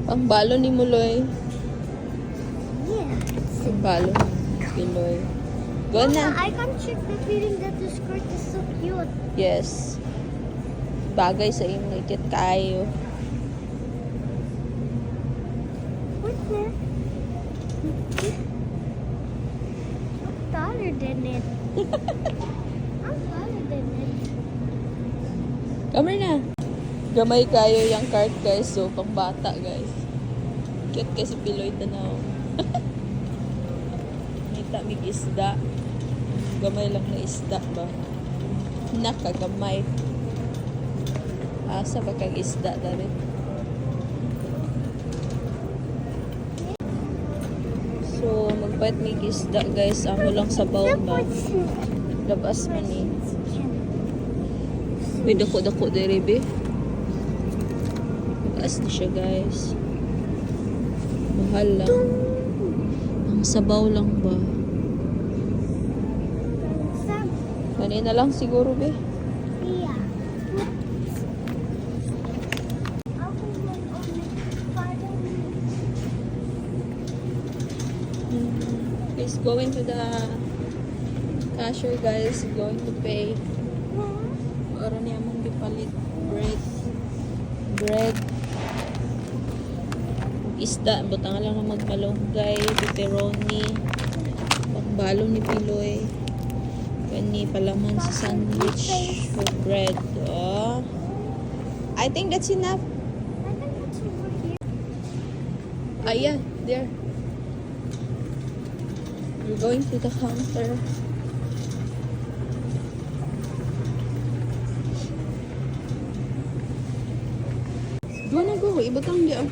Ang balo ni Muloy. Yeah. Ang balo ni Piloy. Go na. I can check the feeling that the skirt is so cute. Yes. Bagay sa iyong ikit kayo. What's that? I'm taller than it. I'm taller than it. Come here na. Gamay kayo yung cart guys. So, pang bata guys. Cute kasi Piloy tanaw. Mita mig isda. Gamay lang na isda ba? Nakagamay. Asa ba kang isda dali? So, magbayad mig isda guys. Amo lang sa baon ba? Labas man ni. May dako-dako diri be. Taas na siya guys. Mahal lang. Ang sabaw lang ba? Kanina lang siguro be. Yeah. He's going to the cashier guys. Going to pay. Oro niya mong gipalit. Bread. Isda. Butang lang na magmalunggay. Pepperoni. Pagbalo ni Piloy. Kani palaman sa sandwich with bread. Oh. I think that's enough. I think that's over here. Ah, yeah. There. We're going to the counter. Go na go. Ibutang di oh.